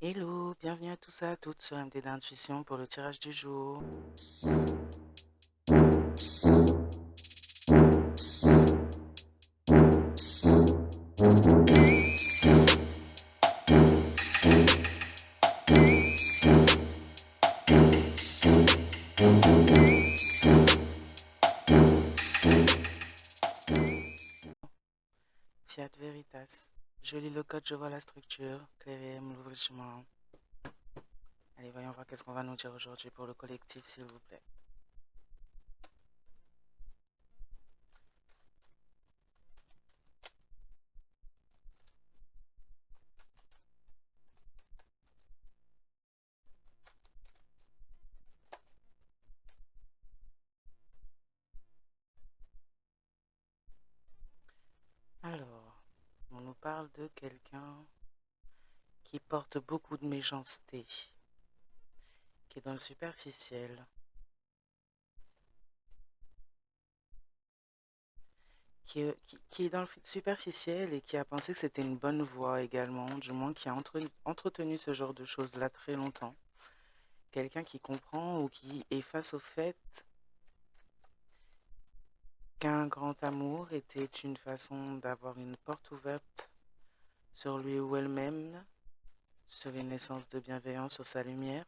Hello, bienvenue à tous et à toutes sur MD d'Intuition pour le tirage du jour. Fiat Veritas. Je lis le code, je vois la structure. Clairem, l'ouvre le chemin. Allez, voyons voir qu'est-ce qu'on va nous dire aujourd'hui pour le collectif, s'il vous plaît. Alors, on nous parle de quelqu'un qui porte beaucoup de méchanceté, qui est dans le superficiel, qui est dans le superficiel et qui a pensé que c'était une bonne voie également, du moins qui a entretenu ce genre de choses-là très longtemps. Quelqu'un qui comprend ou qui est face au fait qu'un grand amour était une façon d'avoir une porte ouverte sur lui ou elle-même, sur une essence de bienveillance, sur sa lumière,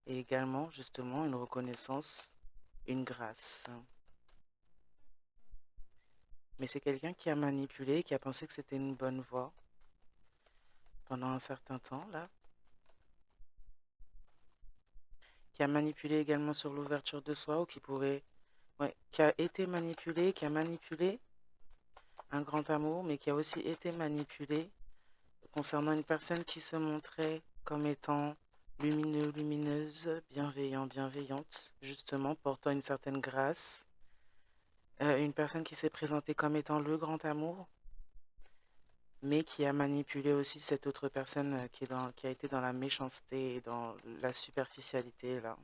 et également justement une reconnaissance, une grâce. Mais c'est quelqu'un qui a manipulé, qui a pensé que c'était une bonne voie pendant un certain temps, là, qui a manipulé également sur l'ouverture de soi, ou qui pourrait, ouais, qui a été manipulé, qui a manipulé un grand amour, mais qui a aussi été manipulé concernant une personne qui se montrait comme étant lumineux, lumineuse, bienveillant, bienveillante, justement portant une certaine grâce, une personne qui s'est présentée comme étant le grand amour, mais qui a manipulé aussi cette autre personne qui a été dans la méchanceté et dans la superficialité, là.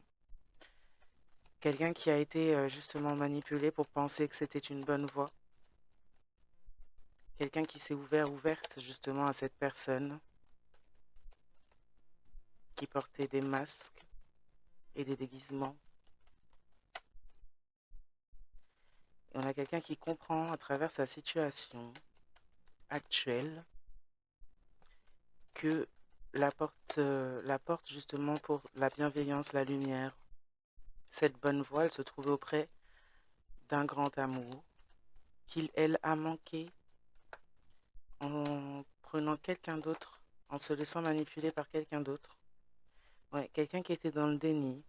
Quelqu'un qui a été justement manipulé pour penser que c'était une bonne voie. Quelqu'un qui s'est ouverte justement à cette personne qui portait des masques et des déguisements. Et on a quelqu'un qui comprend à travers sa situation actuelle que la porte justement pour la bienveillance, la lumière, cette bonne voie, elle se trouvait auprès d'un grand amour elle a manqué en prenant quelqu'un d'autre, en se laissant manipuler par quelqu'un d'autre. Ouais, quelqu'un qui était dans le déni,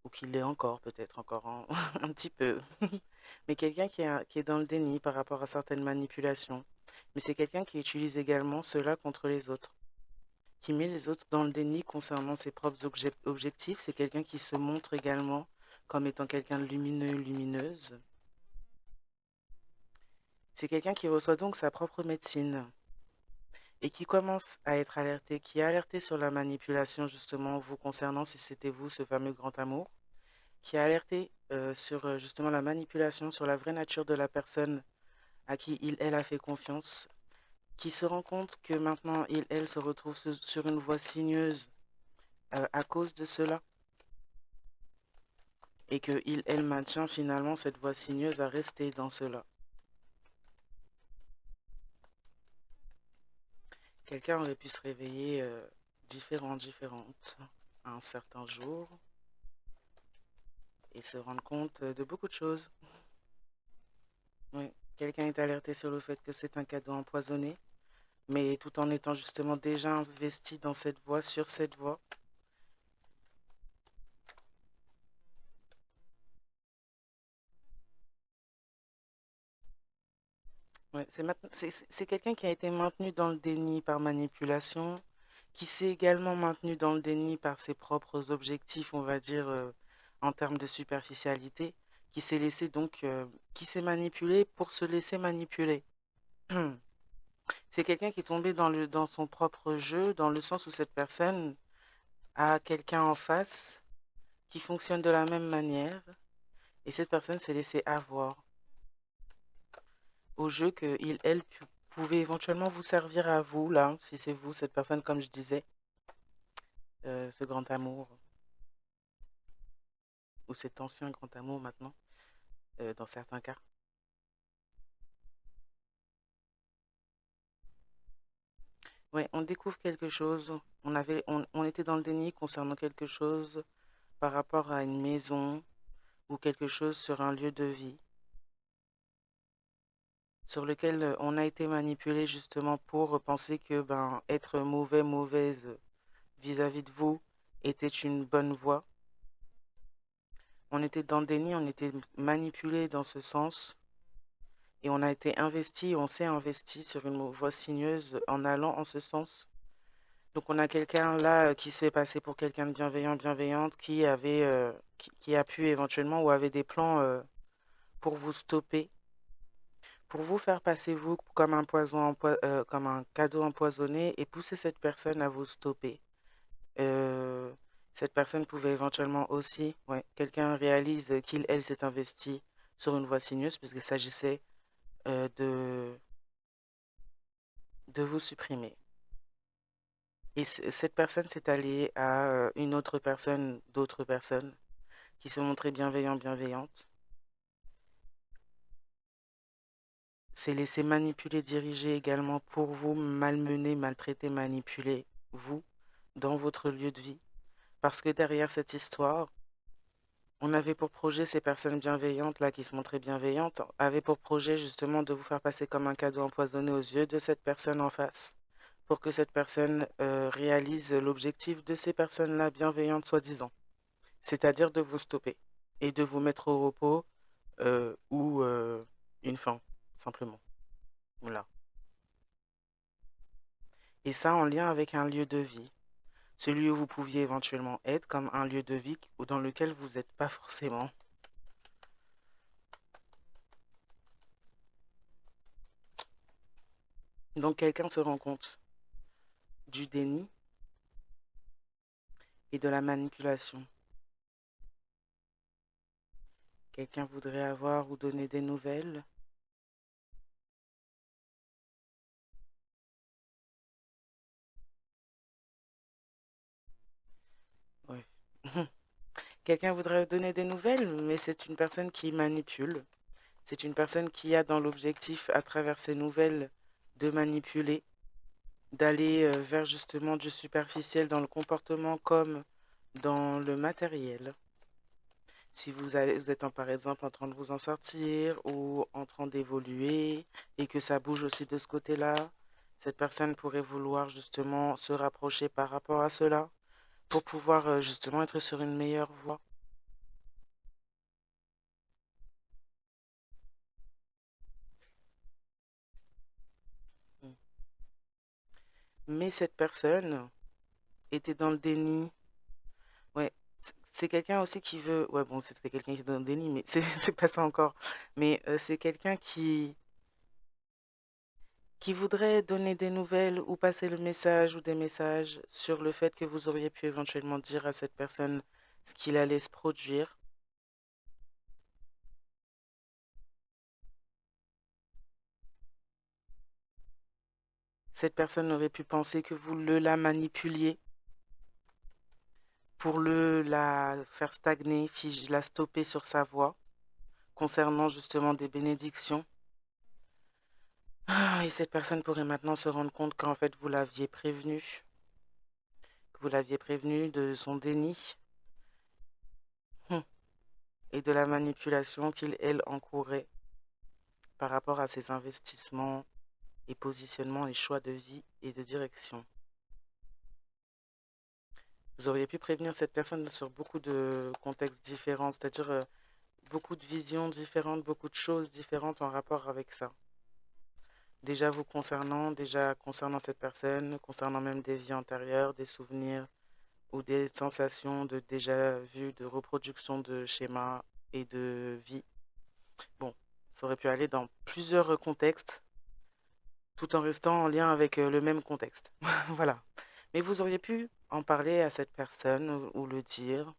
ou qui l'est encore, peut-être encore un petit peu, mais quelqu'un qui est dans le déni par rapport à certaines manipulations. Mais c'est quelqu'un qui utilise également cela contre les autres, qui met les autres dans le déni concernant ses propres objectifs. C'est quelqu'un qui se montre également comme étant quelqu'un de lumineux, lumineuse. C'est quelqu'un qui reçoit donc sa propre médecine et qui commence à être alerté, qui est alerté sur la manipulation justement vous concernant, si c'était vous, ce fameux grand amour, qui a alerté sur justement la manipulation, sur la vraie nature de la personne à qui elle a fait confiance, qui se rend compte que maintenant elle se retrouve sur une voie sinueuse à cause de cela, et que elle maintient finalement cette voie sinueuse à rester dans cela. Quelqu'un aurait pu se réveiller différente à un certain jour et se rendre compte de beaucoup de choses. Oui. Quelqu'un est alerté sur le fait que c'est un cadeau empoisonné, mais tout en étant justement déjà investi dans cette voie, sur cette voie. Ouais, c'est quelqu'un qui a été maintenu dans le déni par manipulation, qui s'est également maintenu dans le déni par ses propres objectifs, on va dire, en termes de superficialité, qui s'est laissé donc, qui s'est manipulé pour se laisser manipuler. C'est quelqu'un qui est tombé dans son propre jeu, dans le sens où cette personne a quelqu'un en face qui fonctionne de la même manière, et cette personne s'est laissée avoir au jeu que elle pouvait éventuellement vous servir à vous, là, si c'est vous, cette personne, comme je disais. ce grand amour, ou cet ancien grand amour maintenant, dans certains cas. Ouais, on découvre quelque chose. On était dans le déni concernant quelque chose par rapport à une maison ou quelque chose sur un lieu de vie sur lequel on a été manipulé justement pour penser que ben, être mauvais, mauvaise vis-à-vis de vous était une bonne voie. On était dans le déni, on était manipulé dans ce sens et on a été investi, on s'est investi sur une voie sinueuse en allant en ce sens. Donc on a quelqu'un là qui se fait passer pour quelqu'un de bienveillant, bienveillante, qui a pu éventuellement ou avait des plans pour vous stopper, pour vous faire passer vous comme un comme un cadeau empoisonné et pousser cette personne à vous stopper. Euh, Cette personne pouvait éventuellement aussi, ouais, quelqu'un réalise qu'il, elle, s'est investi sur une voie sinueuse puisqu'il s'agissait euh, de, de vous supprimer. Et cette personne s'est alliée à une autre personne, d'autres personnes qui se montraient bienveillants, bienveillantes. S'est laissé manipuler, diriger également pour vous, malmener, maltraiter, manipuler, vous, dans votre lieu de vie. Parce que derrière cette histoire, on avait pour projet, ces personnes bienveillantes là qui se montraient bienveillantes, avaient pour projet justement de vous faire passer comme un cadeau empoisonné aux yeux de cette personne en face, pour que cette personne réalise l'objectif de ces personnes-là bienveillantes soi-disant, c'est-à-dire de vous stopper et de vous mettre au repos ou une fin, simplement. Voilà. Et ça en lien avec un lieu de vie, celui où vous pouviez éventuellement être comme un lieu de vie ou dans lequel vous n'êtes pas forcément. Donc quelqu'un se rend compte du déni et de la manipulation. Quelqu'un voudrait avoir ou donner des nouvelles. Ouais. Quelqu'un voudrait donner des nouvelles, mais c'est une personne qui manipule. C'est une personne qui a dans l'objectif, à travers ses nouvelles, de manipuler, d'aller vers justement du superficiel dans le comportement comme dans le matériel. Si vous êtes par exemple en train de vous en sortir ou en train d'évoluer et que ça bouge aussi de ce côté-là, cette personne pourrait vouloir justement se rapprocher par rapport à cela pour pouvoir justement être sur une meilleure voie. Mais cette personne était dans le déni. Ouais, c'est quelqu'un aussi qui veut. Ouais, bon, c'était quelqu'un qui est dans le déni, mais c'est pas ça encore. Mais c'est quelqu'un qui voudrait donner des nouvelles ou passer le message ou des messages sur le fait que vous auriez pu éventuellement dire à cette personne ce qu'il allait se produire. Cette personne aurait pu penser que vous la manipuliez pour la faire stagner, la stopper sur sa voie concernant justement des bénédictions. Ah, et cette personne pourrait maintenant se rendre compte qu'en fait vous l'aviez prévenu, que vous l'aviez prévenu de son déni hum, et de la manipulation qu'il, elle, encourait par rapport à ses investissements et positionnements et choix de vie et de direction. Vous auriez pu prévenir cette personne sur beaucoup de contextes différents, c'est-à-dire beaucoup de visions différentes, beaucoup de choses différentes en rapport avec ça. Déjà concernant cette personne, concernant même des vies antérieures, des souvenirs ou des sensations de déjà vu, de reproduction de schémas et de vie. Bon, ça aurait pu aller dans plusieurs contextes tout en restant en lien avec le même contexte. Voilà. Mais vous auriez pu en parler à cette personne ou le dire.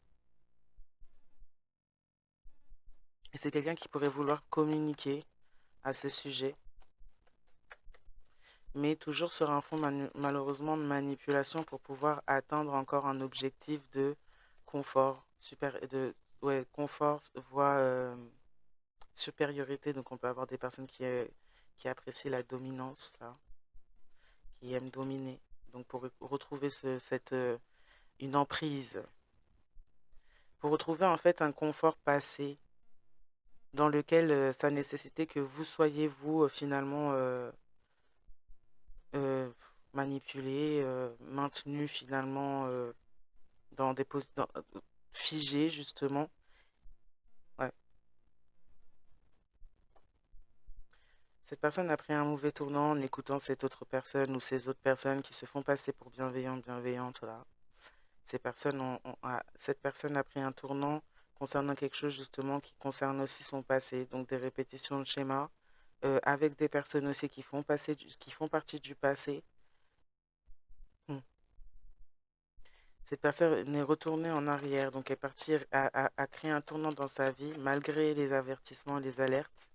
Et c'est quelqu'un qui pourrait vouloir communiquer à ce sujet. mais toujours sur un fond malheureusement de manipulation pour pouvoir atteindre encore un objectif de confort, ouais, confort, voire supériorité. Donc on peut avoir des personnes qui apprécient la dominance, là, qui aiment dominer. Donc pour retrouver une emprise, pour retrouver en fait un confort passé dans lequel ça nécessitait que vous soyez vous finalement euh, manipulé, maintenu finalement dans des positions figées justement. Ouais. Cette personne a pris un mauvais tournant en écoutant cette autre personne ou ces autres personnes qui se font passer pour bienveillantes là. Cette personne a pris un tournant concernant quelque chose justement qui concerne aussi son passé, donc des répétitions de schémas avec des personnes aussi qui font partie du passé. Hmm. Cette personne est retournée en arrière, donc est partie à créer un tournant dans sa vie malgré les avertissements, les alertes,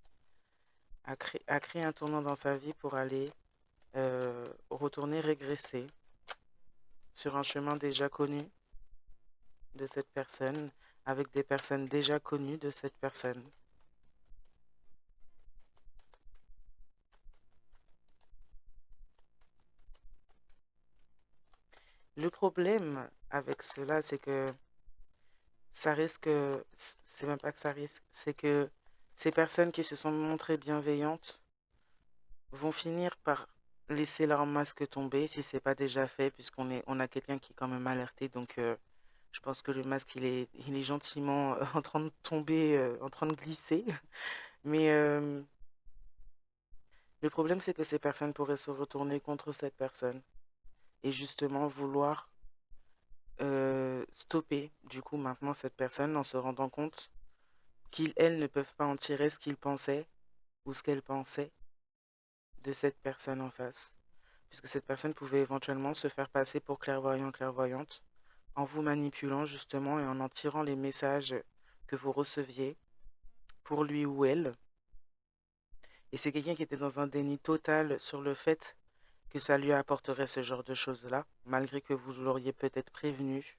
a créé un tournant dans sa vie pour aller retourner régresser sur un chemin déjà connu de cette personne, avec des personnes déjà connues de cette personne. Le problème avec cela, c'est que ça risque, c'est même pas que ça risque, c'est que ces personnes qui se sont montrées bienveillantes vont finir par laisser leur masque tomber si c'est pas déjà fait, on a quelqu'un qui est quand même alerté. Donc, je pense que le masque, il est gentiment en train de tomber, en train de glisser. Mais le problème, c'est que ces personnes pourraient se retourner contre cette personne et justement vouloir stopper, du coup, maintenant cette personne en se rendant compte elles ne peuvent pas en tirer ce qu'ils pensaient ou ce qu'elles pensaient de cette personne en face. Puisque cette personne pouvait éventuellement se faire passer pour clairvoyant, clairvoyante, en vous manipulant justement et en tirant les messages que vous receviez pour lui ou elle. Et c'est quelqu'un qui était dans un déni total sur le fait que ça lui apporterait ce genre de choses-là, malgré que vous l'auriez peut-être prévenu.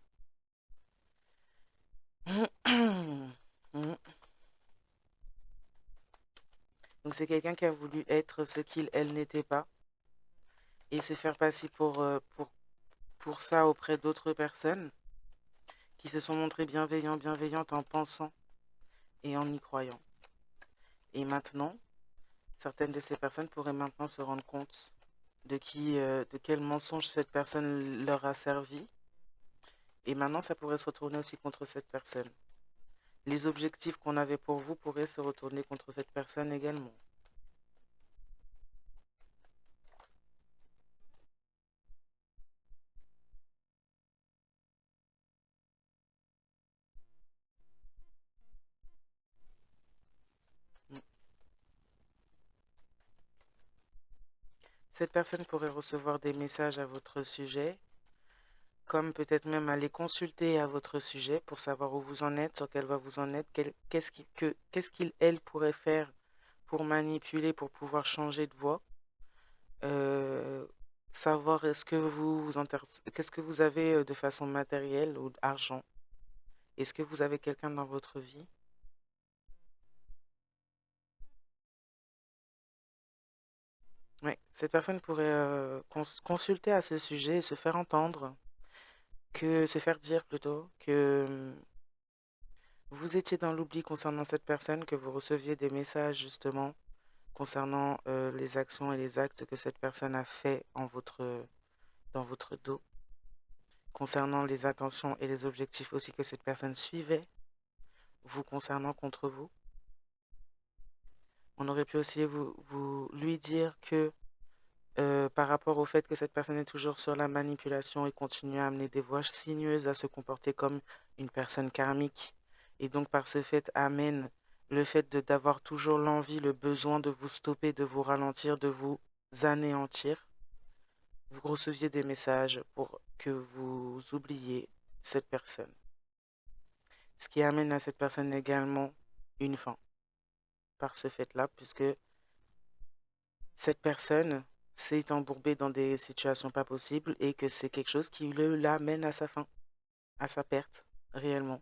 Donc c'est quelqu'un qui a voulu être ce elle n'était pas et se faire passer pour ça auprès d'autres personnes qui se sont montrées bienveillantes en pensant et en y croyant. Et maintenant, certaines de ces personnes pourraient maintenant se rendre compte de quel mensonge cette personne leur a servi. Et maintenant, ça pourrait se retourner aussi contre cette personne. Les objectifs qu'on avait pour vous pourraient se retourner contre cette personne également. Cette personne pourrait recevoir des messages à votre sujet, comme peut-être même aller consulter à votre sujet pour savoir où vous en êtes, sur quelle voie vous en êtes, qu'est-ce qu'il, elle, pourrait faire pour manipuler, pour pouvoir changer de voie. Euh, Savoir qu'est-ce que vous avez de façon matérielle ou d'argent. Est-ce que vous avez quelqu'un dans votre vie? Oui, cette personne pourrait consulter à ce sujet et se faire entendre, se faire dire plutôt que vous étiez dans l'oubli concernant cette personne, que vous receviez des messages justement concernant les actions et les actes que cette personne a fait dans votre dos, concernant les intentions et les objectifs aussi que cette personne suivait, vous concernant contre vous. On aurait pu aussi lui dire que par rapport au fait que cette personne est toujours sur la manipulation et continue à amener des voix sinueuses, à se comporter comme une personne karmique, et donc par ce fait amène le fait d'avoir toujours l'envie, le besoin de vous stopper, de vous ralentir, de vous anéantir. Vous receviez des messages pour que vous oubliez cette personne. Ce qui amène à cette personne également une fin par ce fait-là, puisque cette personne s'est embourbé dans des situations pas possibles et que c'est quelque chose qui l'amène à sa fin, à sa perte, réellement.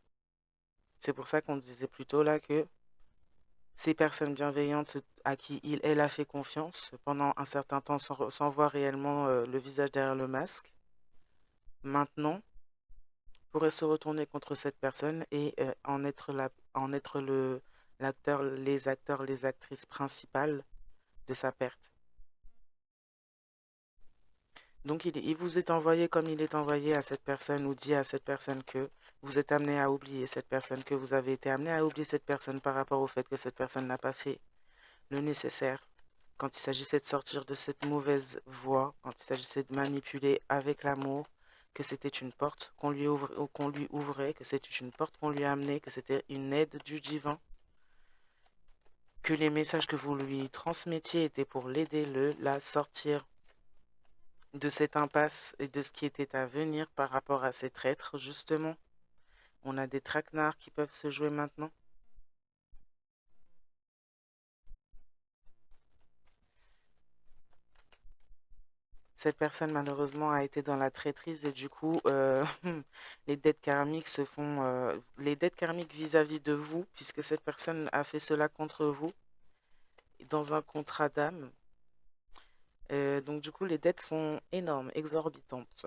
C'est pour ça qu'on disait plutôt là que ces personnes bienveillantes à qui elle a fait confiance pendant un certain temps sans voir réellement le visage derrière le masque, maintenant pourrait se retourner contre cette personne et en être l'acteur, les actrices principales de sa perte. Donc il vous est envoyé comme il est envoyé à cette personne ou dit à cette personne que vous êtes amené à oublier cette personne, que vous avez été amené à oublier cette personne par rapport au fait que cette personne n'a pas fait le nécessaire quand il s'agissait de sortir de cette mauvaise voie, quand il s'agissait de manipuler avec l'amour, que c'était une porte qu'on lui ouvrait, que c'était une porte qu'on lui amenait, que c'était une aide du divin, que les messages que vous lui transmettiez étaient pour l'aider, la sortir de cette impasse et de ce qui était à venir par rapport à ces traîtres, justement. On a des traquenards qui peuvent se jouer maintenant. Cette personne, malheureusement, a été dans la traîtrise et du coup, les dettes karmiques se font... les dettes karmiques vis-à-vis de vous, puisque cette personne a fait cela contre vous, dans un contrat d'âme. Donc du coup, les dettes sont énormes, exorbitantes.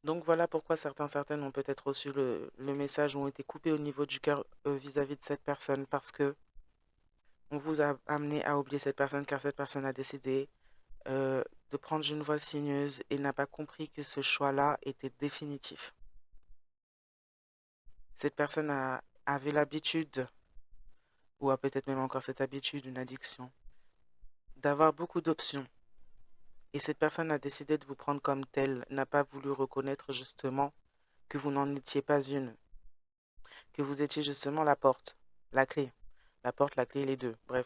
Donc voilà pourquoi certaines ont peut-être reçu le message ou ont été coupés au niveau du cœur vis-à-vis de cette personne parce que on vous a amené à oublier cette personne car cette personne a décidé de prendre une voie sinueuse et n'a pas compris que ce choix-là était définitif. Cette personne avait l'habitude, ou a peut-être même encore cette habitude, une addiction, d'avoir beaucoup d'options. Et cette personne a décidé de vous prendre comme telle, n'a pas voulu reconnaître justement que vous n'en étiez pas une, que vous étiez justement la porte, la clé. La porte, la clé, les deux. Bref,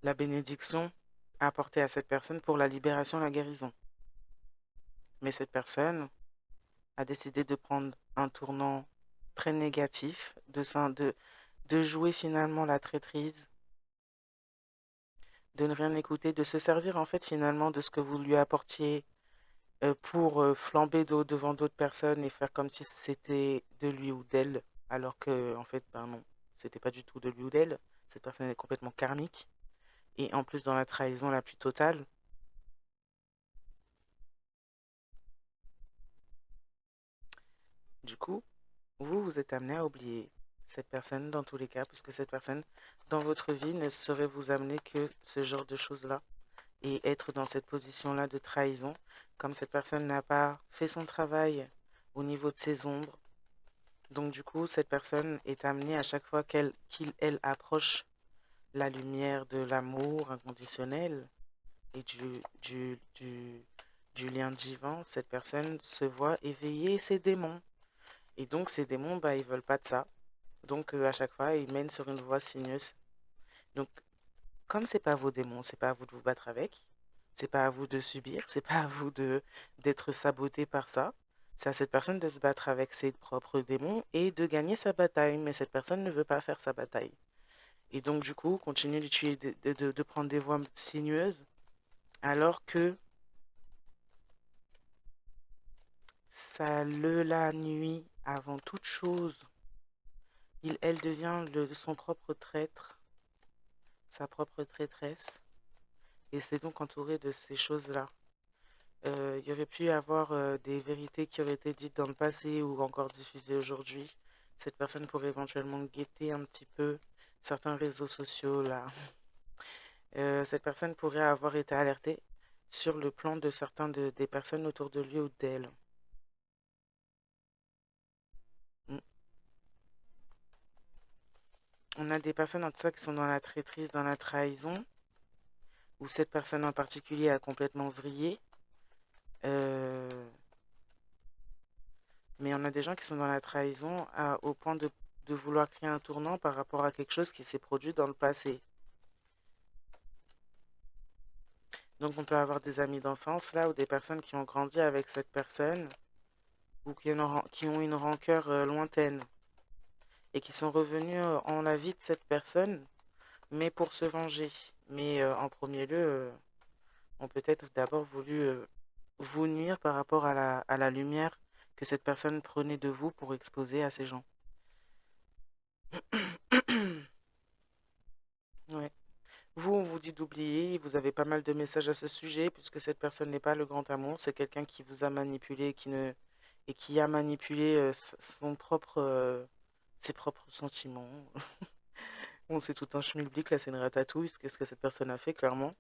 la bénédiction apportée à cette personne pour la libération, la guérison. Mais cette personne a décidé de prendre un tournant très négatif, de jouer finalement la traîtrise, de ne rien écouter, de se servir en fait finalement de ce que vous lui apportiez pour flamber devant d'autres personnes et faire comme si c'était de lui ou d'elle, alors que en fait, ben non, c'était pas du tout de lui ou d'elle. Cette personne est complètement karmique et en plus dans la trahison la plus totale. Du coup, vous êtes amené à oublier cette personne dans tous les cas, puisque cette personne dans votre vie ne saurait vous amener que ce genre de choses-là et être dans cette position-là de trahison, comme cette personne n'a pas fait son travail au niveau de ses ombres. Donc du coup, cette personne est amenée à chaque fois elle approche la lumière de l'amour inconditionnel et du lien divin, cette personne se voit éveiller ses démons. Et donc ces démons, bah, ils veulent pas de ça. Donc à chaque fois, ils mènent sur une voie sinueuse. Donc comme c'est pas vos démons, c'est pas à vous de vous battre avec, c'est pas à vous de subir, c'est pas à vous de d'être saboté par ça. C'est à cette personne de se battre avec ses propres démons et de gagner sa bataille. Mais cette personne ne veut pas faire sa bataille. Et donc du coup, continue de prendre des voies sinueuses alors que la nuit avant toute chose. Elle devient son propre traître, sa propre traîtresse. Et c'est donc entouré de ces choses-là. Il y aurait pu y avoir des vérités qui auraient été dites dans le passé ou encore diffusées aujourd'hui. Cette personne pourrait éventuellement guetter un petit peu certains réseaux sociaux là. Cette personne pourrait avoir été alertée sur le plan de des personnes autour de lui ou d'elle. Mm. On a des personnes en tout cas qui sont dans la traîtrise, dans la trahison, où cette personne en particulier a complètement vrillé. Euh, Mais on a des gens qui sont dans la trahison au point de vouloir créer un tournant par rapport à quelque chose qui s'est produit dans le passé. Donc on peut avoir des amis d'enfance là ou des personnes qui ont grandi avec cette personne ou qui ont une rancœur lointaine et qui sont revenus en la vie de cette personne, mais pour se venger. Mais en premier lieu, ont peut-être d'abord voulu vous nuire par rapport à la lumière que cette personne prenait de vous pour exposer à ces gens. Ouais. Vous, on vous dit d'oublier, vous avez pas mal de messages à ce sujet, puisque cette personne n'est pas le grand amour, c'est quelqu'un qui vous a manipulé, et qui a manipulé ses propres sentiments. Bon, c'est tout un schmilblick, là, c'est une ratatouille, ce que cette personne a fait, clairement.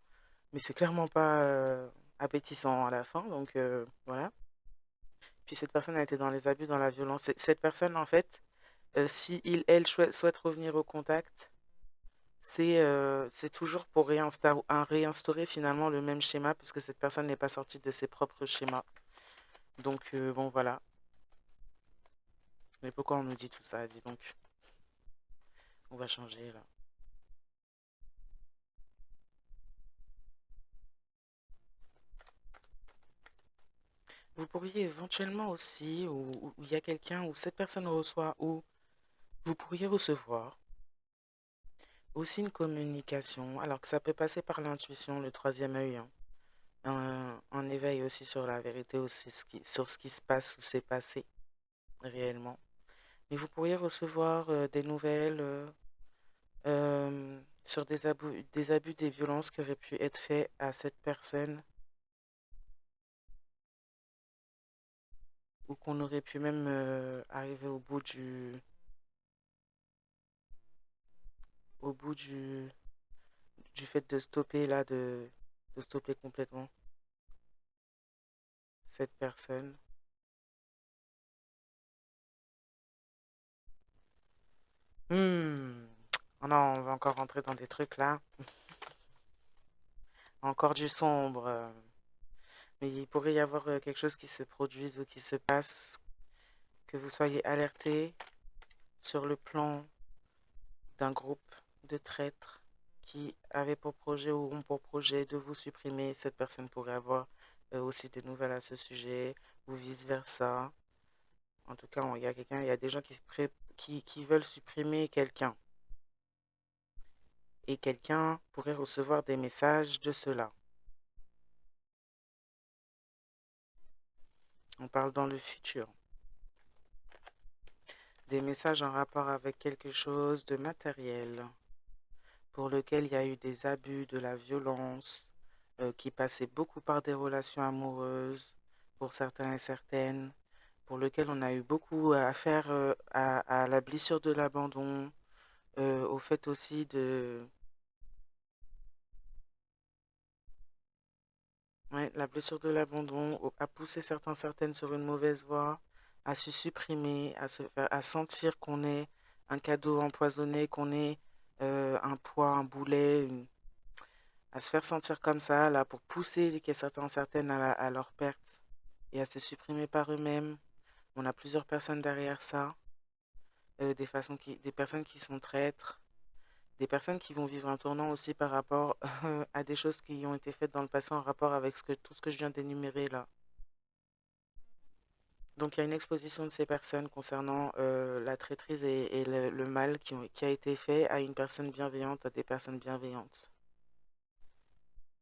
Mais c'est clairement pas appétissant à la fin, donc voilà. Puis cette personne a été dans les abus, dans la violence. Cette personne, en fait, si elle souhaite revenir au contact, c'est toujours pour réinstaurer finalement le même schéma, puisque cette personne n'est pas sortie de ses propres schémas. Donc bon, voilà. Mais pourquoi on nous dit tout ça, dis donc? On va changer là. Vous pourriez éventuellement aussi, ou il y a quelqu'un, ou cette personne reçoit, ou vous pourriez recevoir aussi une communication, alors que ça peut passer par l'intuition, le troisième œil, hein. Un éveil aussi sur la vérité, aussi sur ce qui se passe ou s'est passé réellement. Mais vous pourriez recevoir des nouvelles sur des violences qui auraient pu être faits à cette personne ou qu'on aurait pu même arriver au bout du fait de stopper là, de stopper complètement cette personne. Hmm. Oh non, on va encore rentrer dans des trucs là. Encore du sombre. Mais il pourrait y avoir quelque chose qui se produise ou qui se passe, que vous soyez alerté sur le plan d'un groupe de traîtres qui avaient pour projet ou ont pour projet de vous supprimer. Cette personne pourrait avoir aussi des nouvelles à ce sujet ou vice-versa. En tout cas, il y a des gens qui veulent supprimer quelqu'un. Et quelqu'un pourrait recevoir des messages de cela. On parle dans le futur. Des messages en rapport avec quelque chose de matériel, pour lequel il y a eu des abus, de la violence, qui passait beaucoup par des relations amoureuses, pour certains et certaines, pour lequel on a eu beaucoup à faire à la blessure de l'abandon, au fait aussi de... Ouais, la blessure de l'abandon, à pousser certaines sur une mauvaise voie, à se supprimer, à sentir qu'on est un cadeau empoisonné, qu'on est un poids, un boulet, à se faire sentir comme ça, là, pour pousser certaines à leur perte et à se supprimer par eux-mêmes. On a plusieurs personnes derrière ça, des personnes qui sont traîtres, des personnes qui vont vivre un tournant aussi par rapport à des choses qui ont été faites dans le passé en rapport avec tout ce que je viens d'énumérer là. Donc il y a une exposition de ces personnes concernant la traîtrise et le mal qui a été fait à une personne bienveillante, à des personnes bienveillantes.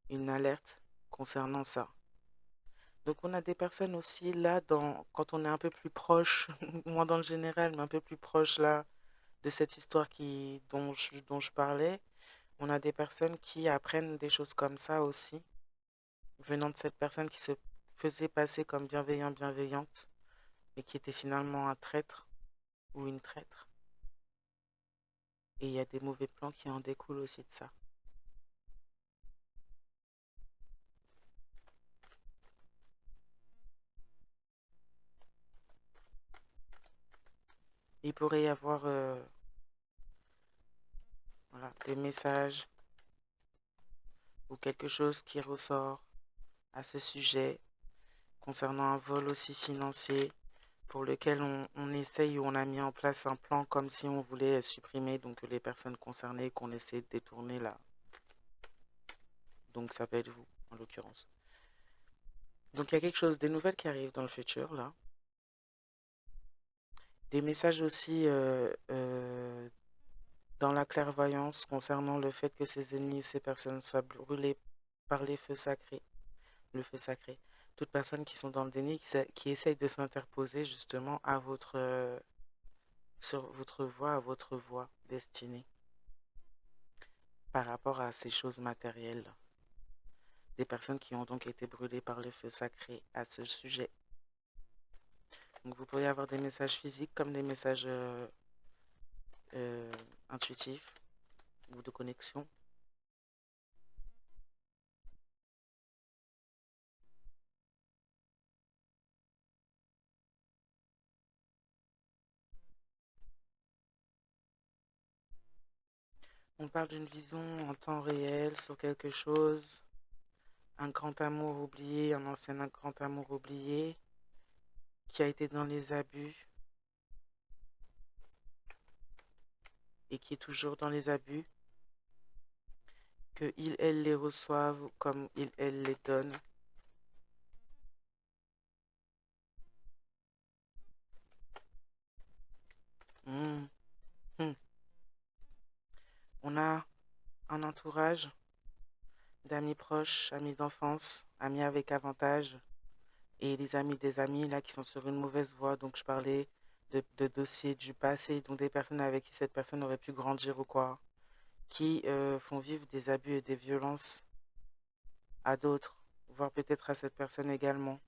Une alerte concernant ça. Donc on a des personnes aussi là, quand on est un peu plus proche, moins dans le général, mais un peu plus proche là de cette histoire dont je parlais, on a des personnes qui apprennent des choses comme ça aussi, venant de cette personne qui se faisait passer comme bienveillante, mais qui était finalement un traître ou une traître. Et il y a des mauvais plans qui en découlent aussi de ça. Il pourrait y avoir voilà, des messages ou quelque chose qui ressort à ce sujet concernant un vol aussi financier pour lequel on essaye ou on a mis en place un plan comme si on voulait supprimer donc les personnes concernées qu'on essaie de détourner là. Donc ça peut être vous en l'occurrence. Donc il y a quelque chose, des nouvelles qui arrivent dans le futur là. Des messages aussi dans la clairvoyance concernant le fait que ces ennemis, ces personnes soient brûlées par les feux sacrés, le feu sacré. Toutes personnes qui sont dans le déni, qui essayent de s'interposer justement à sur votre voie, à votre voie destinée, par rapport à ces choses matérielles. Des personnes qui ont donc été brûlées par le feu sacré à ce sujet. Donc vous pourriez avoir des messages physiques comme des messages euh, intuitifs ou de connexion. On parle d'une vision en temps réel sur quelque chose, un grand amour oublié, un ancien grand amour oublié qui a été dans les abus et qui est toujours dans les abus, que il, elle les reçoivent comme il, elle les donne. Hmm, hmm. On a un entourage d'amis proches, amis d'enfance, amis avec avantage, et les amis des amis là qui sont sur une mauvaise voie. Donc je parlais de dossiers du passé, donc des personnes avec qui cette personne aurait pu grandir ou quoi, qui font vivre des abus et des violences à d'autres, voire peut-être à cette personne également,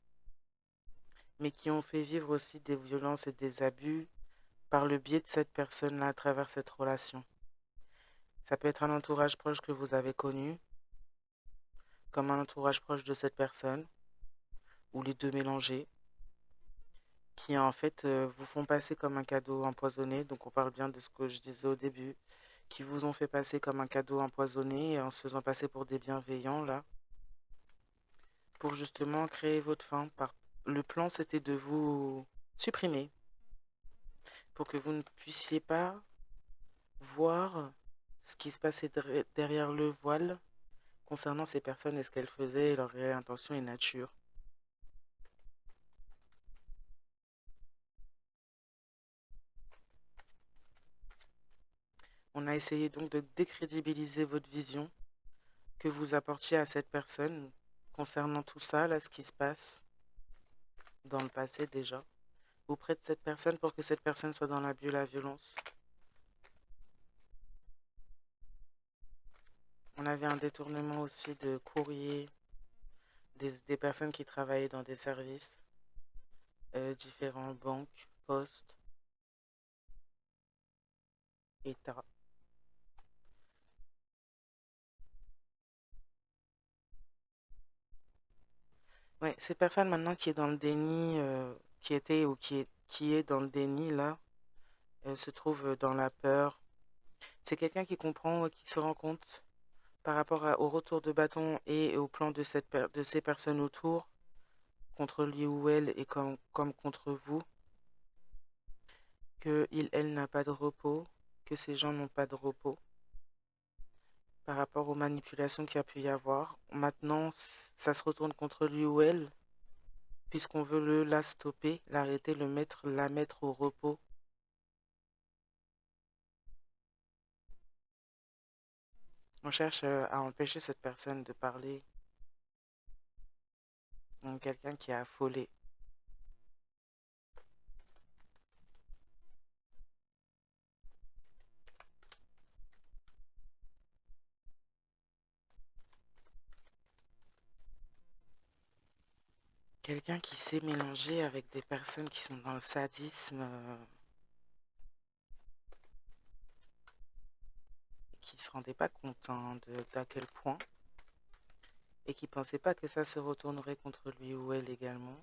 mais qui ont fait vivre aussi des violences et des abus par le biais de cette personne-là à travers cette relation. Ça peut être un entourage proche que vous avez connu, comme un entourage proche de cette personne, ou les deux mélangés, qui en fait vous font passer comme un cadeau empoisonné. Donc on parle bien de ce que je disais au début, qui vous ont fait passer comme un cadeau empoisonné en se faisant passer pour des bienveillants là, pour justement créer votre fin. Le plan c'était de vous supprimer pour que vous ne puissiez pas voir ce qui se passait derrière le voile concernant ces personnes et ce qu'elles faisaient, leur réelle intention et nature. On a essayé donc de décrédibiliser votre vision que vous apportiez à cette personne concernant tout ça, là, ce qui se passe dans le passé déjà, auprès de cette personne pour que cette personne soit dans l'abus et la violence. On avait un détournement aussi de courrier des personnes qui travaillaient dans des services, différents banques, postes, État. Ouais, cette personne maintenant qui est dans le déni, qui était ou qui est dans le déni là, se trouve dans la peur. C'est quelqu'un qui comprend, qui se rend compte par rapport au retour de bâton et au plan de, de ces personnes autour, contre lui ou elle et comme contre vous, que il, elle n'a pas de repos, que ces gens n'ont pas de repos par rapport aux manipulations qu'il y a pu y avoir. Maintenant, ça se retourne contre lui ou elle, puisqu'on veut la stopper, l'arrêter, la mettre au repos. On cherche à empêcher cette personne de parler. Donc, quelqu'un qui est affolé. Quelqu'un qui sait mélanger avec des personnes qui sont dans le sadisme, qui ne se rendait pas compte hein, d'à quel point, et qui ne pensait pas que ça se retournerait contre lui ou elle également.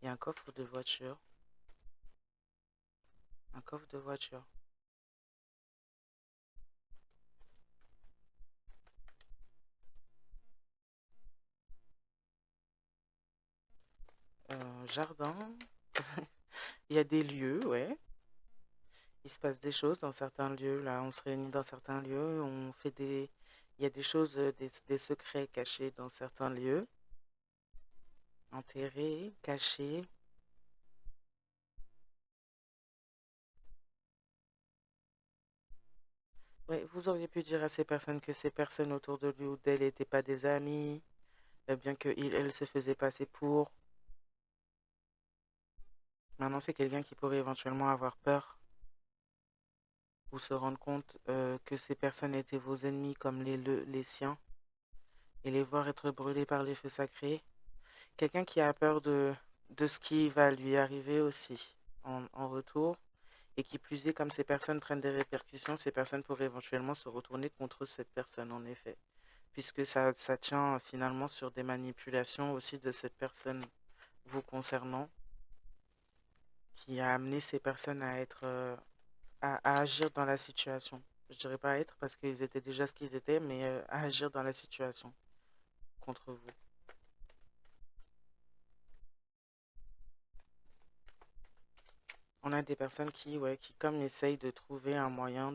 Il y a un coffre de voiture. Un coffre de voiture. Jardin. Il y a des lieux, ouais. Il se passe des choses dans certains lieux. Là, on se réunit dans certains lieux. On fait des... Il y a des choses, des secrets cachés dans certains lieux. Enterrés, cachés. Ouais, vous auriez pu dire à ces personnes que ces personnes autour de lui ou d'elle n'étaient pas des amis, bien qu'elle se faisait passer pour. Maintenant, c'est quelqu'un qui pourrait éventuellement avoir peur ou se rendre compte que ces personnes étaient vos ennemis comme les siens et les voir être brûlés par les feux sacrés. Quelqu'un qui a peur de ce qui va lui arriver aussi en retour. Et qui plus est, comme ces personnes prennent des répercussions, ces personnes pourraient éventuellement se retourner contre cette personne, en effet. Puisque ça tient finalement sur des manipulations aussi de cette personne vous concernant, qui a amené ces personnes à être, à agir dans la situation. Je dirais pas être parce qu'ils étaient déjà ce qu'ils étaient, mais à agir dans la situation contre vous. On a des personnes qui, ouais, qui comme essayent de trouver un moyen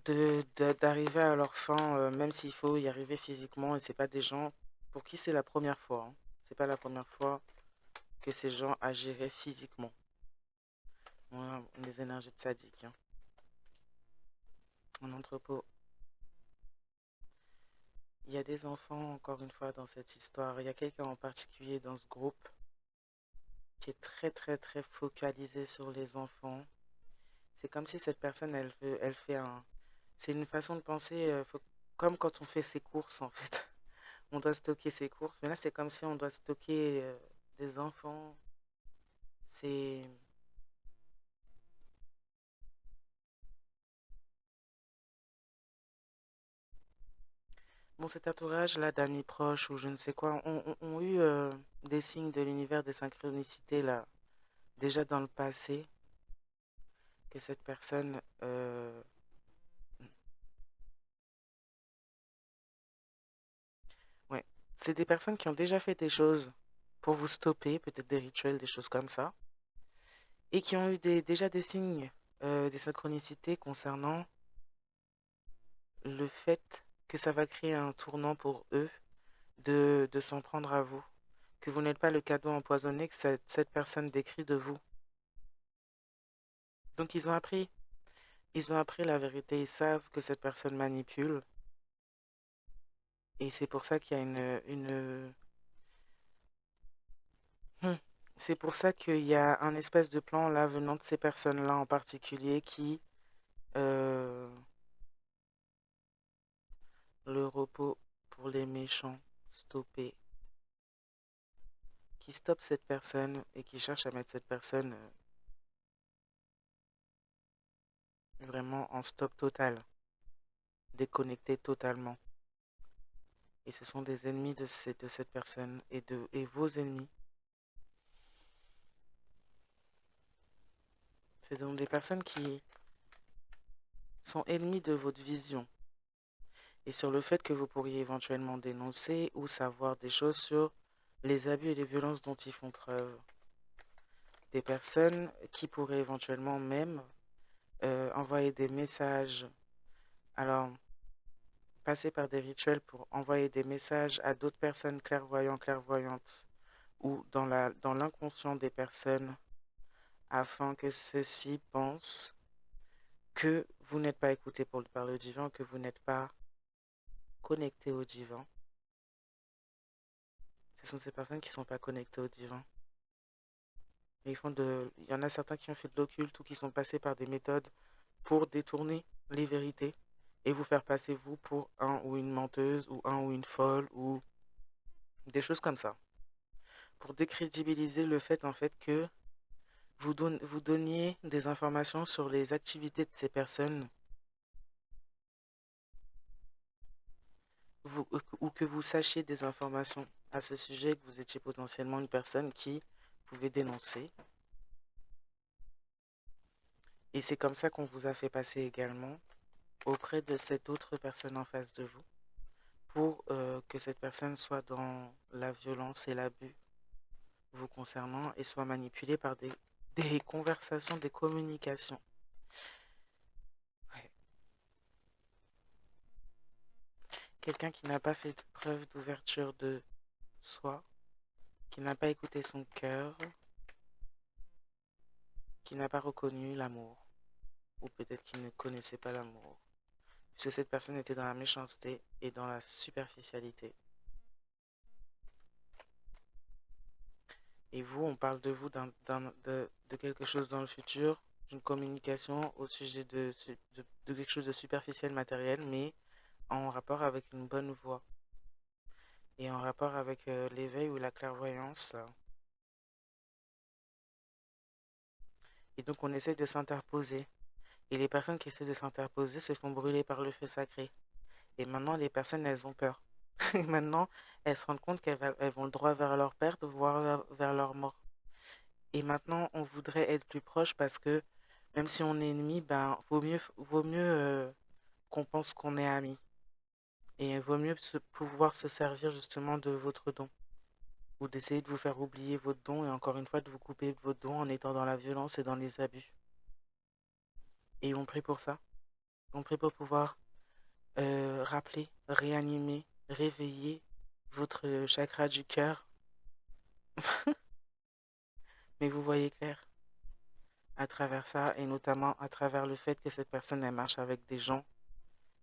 d'arriver à leur fin, même s'il faut y arriver physiquement, et c'est pas des gens pour qui c'est la première fois, hein. C'est pas la première fois que ces gens agiraient physiquement. On a des énergies de sadique, hein. En entrepôt. Il y a des enfants, encore une fois, dans cette histoire. Il y a quelqu'un en particulier dans ce groupe qui est très, très, très focalisé sur les enfants. C'est comme si cette personne, elle fait un... C'est une façon de penser, comme quand on fait ses courses, en fait. On doit stocker ses courses. Mais là, c'est comme si on doit stocker des enfants. C'est... Bon, cet entourage-là d'amis proches ou je ne sais quoi ont eu des signes de l'univers des synchronicités, là, déjà dans le passé, que cette personne... ouais. C'est des personnes qui ont déjà fait des choses pour vous stopper, peut-être des rituels, des choses comme ça, et qui ont eu déjà des signes, des synchronicités concernant le fait que ça va créer un tournant pour eux de s'en prendre à vous, que vous n'êtes pas le cadeau empoisonné que cette personne décrit de vous. Donc ils ont appris la vérité, ils savent que cette personne manipule, et c'est pour ça qu'il y a Hmm. C'est pour ça qu'il y a un espèce de plan là venant de ces personnes-là en particulier qui, euh, le repos pour les méchants, stopper, qui stoppe cette personne et qui cherche à mettre cette personne vraiment en stop total, déconnectée totalement. Et ce sont des ennemis de cette personne et vos ennemis. Ce sont des personnes qui sont ennemis de votre vision et sur le fait que vous pourriez éventuellement dénoncer ou savoir des choses sur les abus et les violences dont ils font preuve. Des personnes qui pourraient éventuellement même envoyer des messages. Alors, passer par des rituels pour envoyer des messages à d'autres personnes clairvoyants, clairvoyantes ou dans l'inconscient des personnes afin que ceux-ci pensent que vous n'êtes pas écouté par le divin, que vous n'êtes pas connecté au divin. Ce sont ces personnes qui ne sont pas connectées au divin. Et il y en a certains qui ont fait de l'occulte ou qui sont passés par des méthodes pour détourner les vérités et vous faire passer vous pour un ou une menteuse ou un ou une folle ou des choses comme ça. Pour décrédibiliser le fait en fait que vous donniez des informations sur les activités de ces personnes ou que vous sachiez des informations à ce sujet, que vous étiez potentiellement une personne qui pouvait dénoncer. Et c'est comme ça qu'on vous a fait passer également auprès de cette autre personne en face de vous pour que cette personne soit dans la violence et l'abus vous concernant et soit manipulée par des conversations, des communications. Ouais. Quelqu'un qui n'a pas fait preuve d'ouverture de soi, qui n'a pas écouté son cœur, qui n'a pas reconnu l'amour. ou peut-être qu'il ne connaissait pas l'amour, puisque cette personne était dans la méchanceté et dans la superficialité. Et vous, on parle de vous de quelque chose dans le futur, d'une communication au sujet de quelque chose de superficiel, matériel, mais en rapport avec une bonne voix et en rapport avec l'éveil ou la clairvoyance. Et donc, on essaie de s'interposer. Et les personnes qui essaient de s'interposer se font brûler par le feu sacré. Et maintenant, les personnes, elles ont peur. Et maintenant, elles se rendent compte elles vont droit vers leur perte, voire vers leur mort. Et maintenant, on voudrait être plus proche parce que même si on est ennemi, ben, vaut mieux qu'on pense qu'on est ami. Et il vaut mieux pouvoir se servir justement de votre don. Ou d'essayer de vous faire oublier votre don et encore une fois de vous couper de votre don en étant dans la violence et dans les abus. Et on prie pour ça. On prie pour pouvoir rappeler, réanimer, réveiller votre chakra du cœur. Mais vous voyez clair à travers ça et notamment à travers le fait que cette personne elle marche avec des gens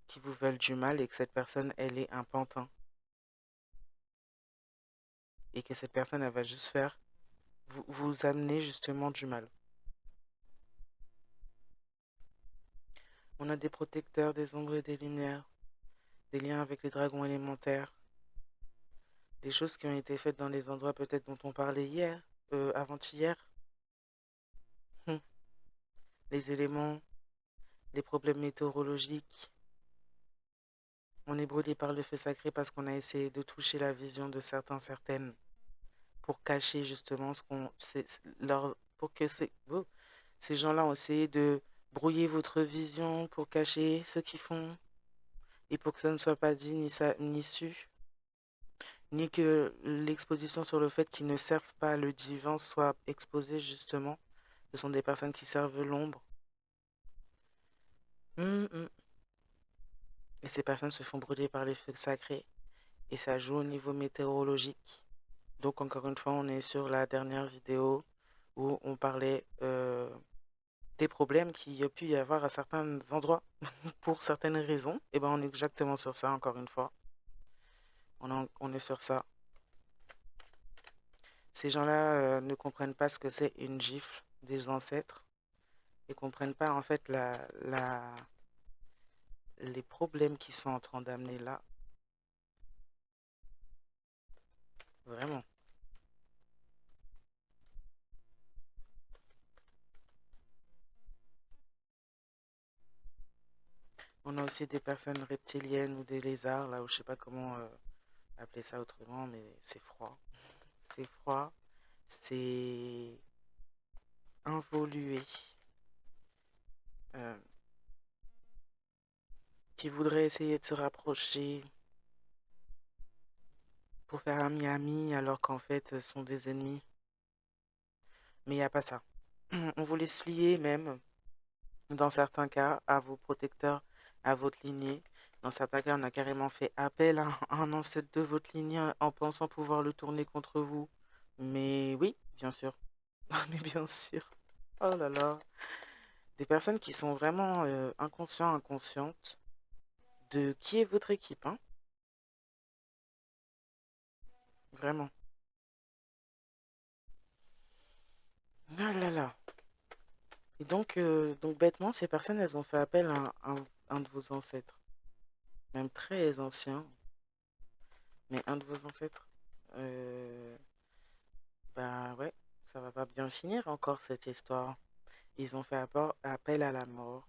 qui vous veulent du mal et que cette personne elle est un pantin et que cette personne elle va juste faire vous amener justement du mal. On a des protecteurs, des ombres et des lumières, des liens avec les dragons élémentaires, des choses qui ont été faites dans les endroits peut-être dont on parlait hier, avant-hier. Hmm. Les éléments, les problèmes météorologiques. On est brûlé par le feu sacré parce qu'on a essayé de toucher la vision de certaines pour cacher justement pour que ces gens-là ont essayé de brouiller votre vision pour cacher ce qu'ils font et pour que ça ne soit pas dit ni su, ni que l'exposition sur le fait qu'ils ne servent pas le divin soit exposée justement. Ce sont des personnes qui servent l'ombre. Et ces personnes se font brûler par les feux sacrés et ça joue au niveau météorologique. Donc encore une fois, on est sur la dernière vidéo où on parlait des problèmes qu'il y a pu y avoir à certains endroits pour certaines raisons. Et ben on est exactement sur ça encore une fois. On est sur ça. Ces gens-là ne comprennent pas ce que c'est une gifle des ancêtres et comprennent pas en fait les problèmes qu'ils sont en train d'amener là. Vraiment. On a aussi des personnes reptiliennes ou des lézards là, où je sais pas comment appeler ça autrement, mais c'est froid. C'est froid, c'est involué, euh, qui voudraient essayer de se rapprocher pour faire ami-ami alors qu'en fait ce sont des ennemis. Mais il n'y a pas ça. On vous laisse lier même, dans certains cas, à vos protecteurs, à votre lignée. Dans certains cas, on a carrément fait appel à un ancêtre de votre lignée en pensant pouvoir le tourner contre vous. Mais oui, bien sûr. Mais bien sûr. Oh là là. Des personnes qui sont vraiment inconscients, inconscientes de qui est votre équipe, hein. Vraiment. Ah là là. Et donc bêtement, ces personnes, elles ont fait appel à un de vos ancêtres, même très ancien, mais un de vos ancêtres. Euh, bah ouais, ça va pas bien finir encore cette histoire. Ils ont fait appel à la mort,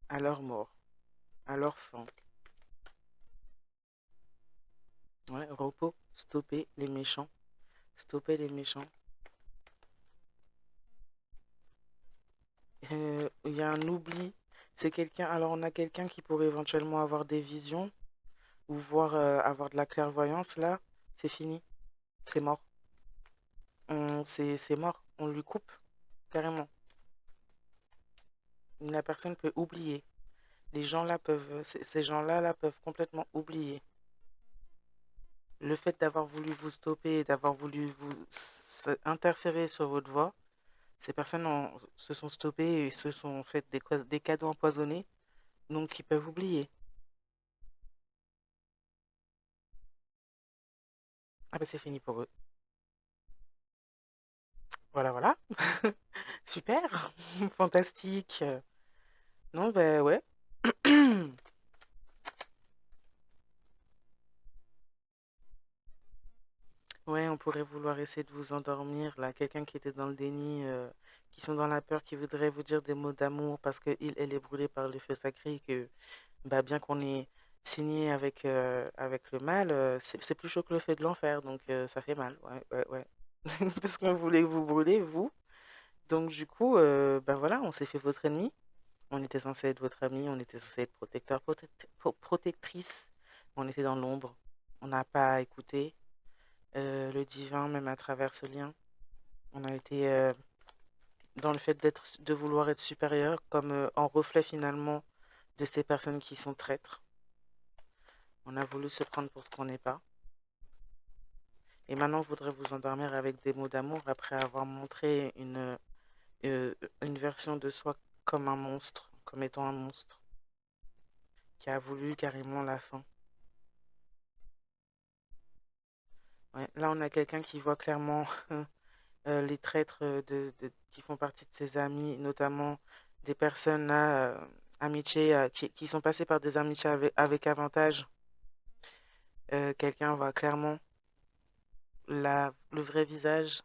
à leur mort, à leur fin. Ouais, repos, stopper les méchants, stopper les méchants. Il y a un oubli. C'est quelqu'un. Alors on a quelqu'un qui pourrait éventuellement avoir des visions ou voir avoir de la clairvoyance là. C'est fini, c'est mort. C'est mort. On lui coupe carrément. La personne peut oublier. Les gens là peuvent, ces gens-là là peuvent complètement oublier. Le fait d'avoir voulu vous stopper, d'avoir voulu interférer sur votre voie, Ces personnes se sont stoppées et se sont fait des cadeaux empoisonnés, donc ils peuvent oublier. Ah ben c'est fini pour eux. Voilà, voilà. Super, fantastique. Non, ben ouais. Ouais, on pourrait vouloir essayer de vous endormir, là. Quelqu'un qui était dans le déni, qui sont dans la peur, qui voudrait vous dire des mots d'amour parce que elle est brûlée par le feu sacré et que, bah, bien qu'on ait signé avec le mal, c'est plus chaud que le feu de l'enfer, donc ça fait mal. Ouais, ouais, ouais. Parce qu'on voulait vous brûler, vous. Donc du coup, bah voilà, on s'est fait votre ennemi. On était censé être votre ami, on était censé être protecteur, protectrice. On était dans l'ombre. On n'a pas écouté le divin, même à travers ce lien. On a été dans le fait de vouloir être supérieur, comme en reflet finalement de ces personnes qui sont traîtres. On a voulu se prendre pour ce qu'on n'est pas. Et maintenant, je voudrais vous endormir avec des mots d'amour après avoir montré euh, une version de soi comme un monstre, comme étant un monstre, qui a voulu carrément la fin. Ouais, là, on a quelqu'un qui voit clairement les traîtres qui font partie de ses amis, notamment des personnes là, amitiés, qui sont passées par des amitiés avec avantage. Quelqu'un voit clairement le vrai visage.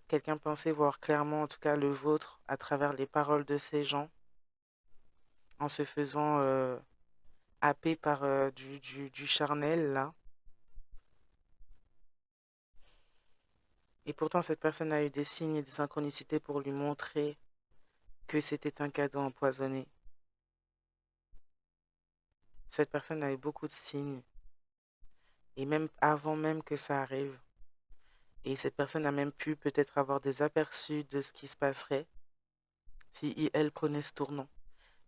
Quelqu'un pensait voir clairement, en tout cas le vôtre, à travers les paroles de ces gens, en se faisant happer par du charnel, là. Et pourtant, cette personne a eu des signes et des synchronicités pour lui montrer que c'était un cadeau empoisonné. Cette personne a eu beaucoup de signes, et même avant même que ça arrive. Et cette personne a même pu peut-être avoir des aperçus de ce qui se passerait si elle prenait ce tournant.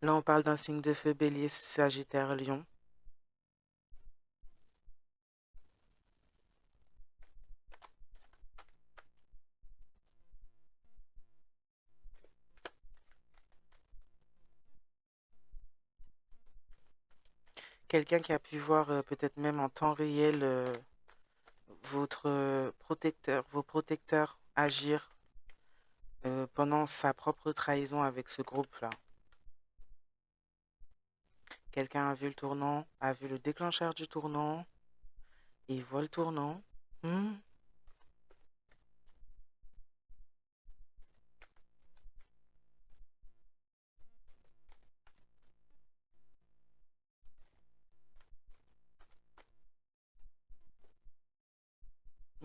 Là, on parle d'un signe de feu bélier, sagittaire, lion. Quelqu'un qui a pu voir peut-être même en temps réel vos protecteurs agir pendant sa propre trahison avec ce groupe-là. Quelqu'un a vu le tournant, a vu le déclencheur du tournant, et il voit le tournant. Hmm.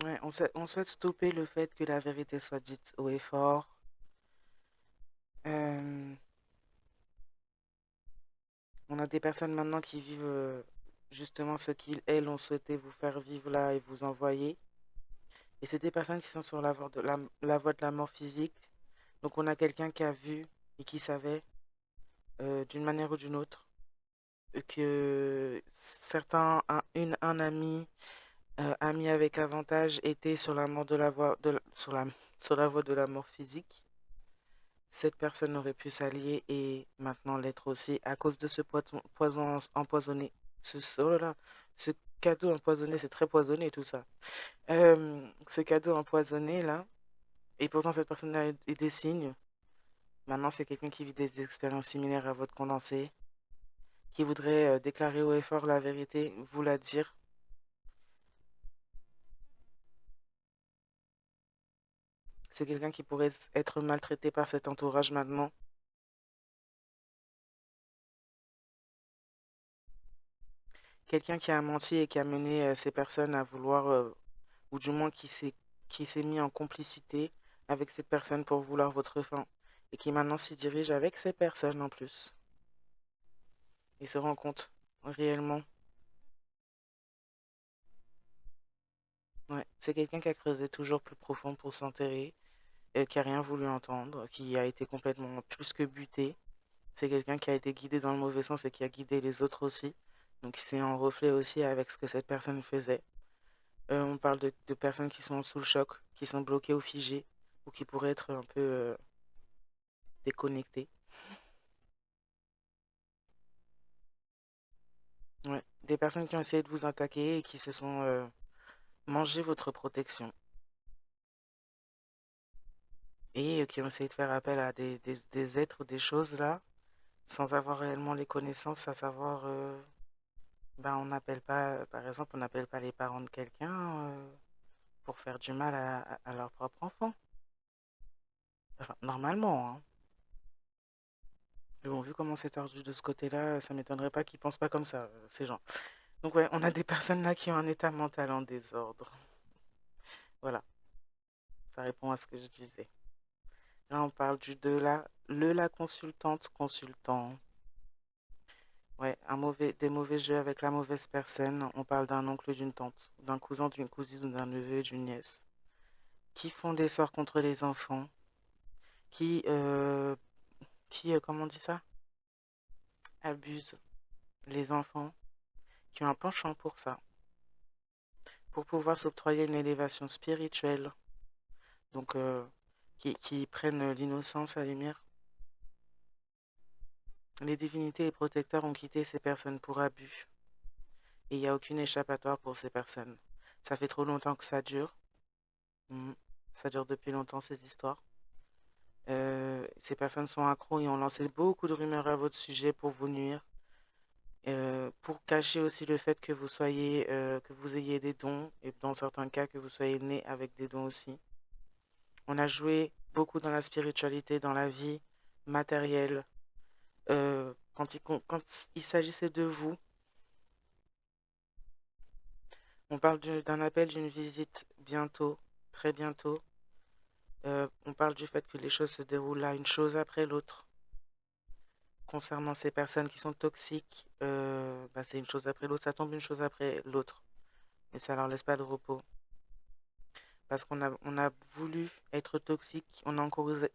Ouais, on souhaite stopper le fait que la vérité soit dite haut et fort. Euh, on a des personnes maintenant qui vivent justement ce qu'ils, elles, ont souhaité vous faire vivre là et vous envoyer. Et c'est des personnes qui sont sur la voie de la mort physique. Donc on a quelqu'un qui a vu et qui savait d'une manière ou d'une autre que certains, un ami, ami avec avantage, était sur la mort de la voie sur la voie de la mort physique. Cette personne aurait pu s'allier et maintenant l'être aussi à cause de ce poison empoisonné. Oh là là, ce cadeau empoisonné, c'est très poisonné tout ça. Ce cadeau empoisonné là, et pourtant cette personne a eu des signes. Maintenant, c'est quelqu'un qui vit des expériences similaires à votre condensé, qui voudrait déclarer haut et fort la vérité, vous la dire. C'est quelqu'un qui pourrait être maltraité par cet entourage maintenant. Quelqu'un qui a menti et qui a mené ces personnes à vouloir, ou du moins qui s'est mis en complicité avec cette personne pour vouloir votre fin. Et qui maintenant s'y dirige avec ces personnes en plus. Il se rend compte réellement. Ouais. C'est quelqu'un qui a creusé toujours plus profond pour s'enterrer, qui a rien voulu entendre, qui a été complètement plus que buté. C'est quelqu'un qui a été guidé dans le mauvais sens et qui a guidé les autres aussi. Donc c'est en reflet aussi avec ce que cette personne faisait. On parle de personnes qui sont sous le choc, qui sont bloquées ou figées, ou qui pourraient être un peu déconnectés. Ouais. Des personnes qui ont essayé de vous attaquer et qui se sont mangé votre protection et qui ont essayé de faire appel à des êtres ou des choses là sans avoir réellement les connaissances, à savoir, ben, on n'appelle pas, par exemple, on n'appelle pas les parents de quelqu'un pour faire du mal à leur propre enfant. Enfin, normalement, hein. Mais bon, vu comment c'est tordu de ce côté-là, ça m'étonnerait pas qu'ils pensent pas comme ça, ces gens. Donc ouais, on a des personnes là qui ont un état mental en désordre. Voilà, ça répond à ce que je disais. Là, on parle la consultante, consultant. Ouais, des mauvais jeux avec la mauvaise personne. On parle d'un oncle, d'une tante, d'un cousin, d'une cousine ou d'un neveu, d'une nièce, qui font des sorts contre les enfants, qui, comment on dit ça, abusent les enfants, qui ont un penchant pour ça, pour pouvoir s'octroyer une élévation spirituelle, donc qui prennent l'innocence à la lumière. Les divinités et protecteurs ont quitté ces personnes pour abus, et il n'y a aucune échappatoire pour ces personnes. Ça fait trop longtemps que ça dure. Mhm. Ça dure depuis longtemps ces histoires. Ces personnes sont accros et ont lancé beaucoup de rumeurs à votre sujet pour vous nuire, pour cacher aussi le fait que que vous ayez des dons et dans certains cas que vous soyez né avec des dons aussi. On a joué beaucoup dans la spiritualité, dans la vie matérielle. Quand il s'agissait de vous, on parle d'un appel, d'une visite bientôt, très bientôt. On parle du fait que les choses se déroulent là, une chose après l'autre. Concernant ces personnes qui sont toxiques, bah, c'est une chose après l'autre, ça tombe une chose après l'autre. Et ça leur laisse pas de repos. Parce on a voulu être toxique, on a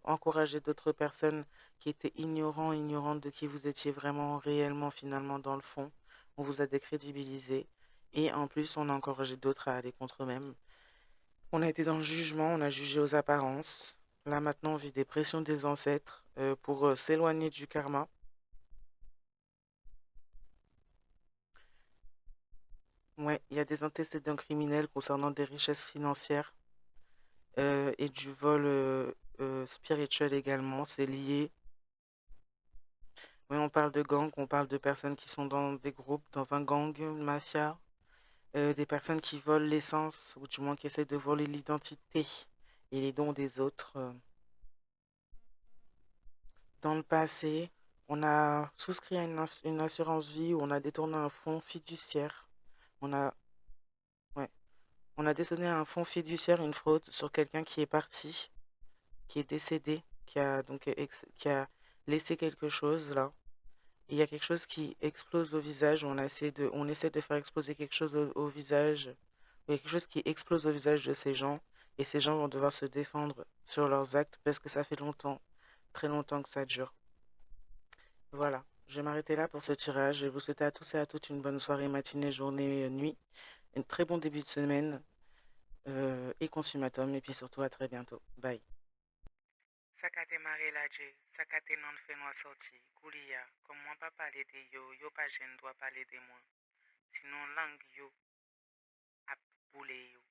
encouragé d'autres personnes qui étaient ignorantes de qui vous étiez vraiment, réellement, finalement, dans le fond. On vous a décrédibilisé. Et en plus, on a encouragé d'autres à aller contre eux-mêmes. On a été dans le jugement, on a jugé aux apparences. Là, maintenant, on vit des pressions des ancêtres pour s'éloigner du karma. Ouais, il y a des antécédents criminels concernant des richesses financières et du vol spirituel également. C'est lié. Oui, on parle de gangs, on parle de personnes qui sont dans des groupes, dans un gang, une mafia, des personnes qui volent l'essence, ou du moins qui essaient de voler l'identité et les dons des autres. Dans le passé, on a souscrit à une assurance vie où on a détourné un fonds fiduciaire. On a, ouais, on a détourné un fonds fiduciaire, une fraude sur quelqu'un qui est parti, qui est décédé, qui a laissé quelque chose là. Et il y a quelque chose qui explose au visage, on essaie de faire exploser quelque chose au visage. Il y a quelque chose qui explose au visage de ces gens, et ces gens vont devoir se défendre sur leurs actes parce que ça fait longtemps, très longtemps que ça dure. Voilà, je vais m'arrêter là pour ce tirage. Je vais vous souhaiter à tous et à toutes une bonne soirée, matinée, journée, nuit, un très bon début de semaine et consumatum, et puis surtout à très bientôt. Bye. Sakate mare la je, sakate nan fe nou sorti, kouliya, comme moi pas parler de yo, yo pas jen doit parler de moi. Sinon langue yo ap boule yo.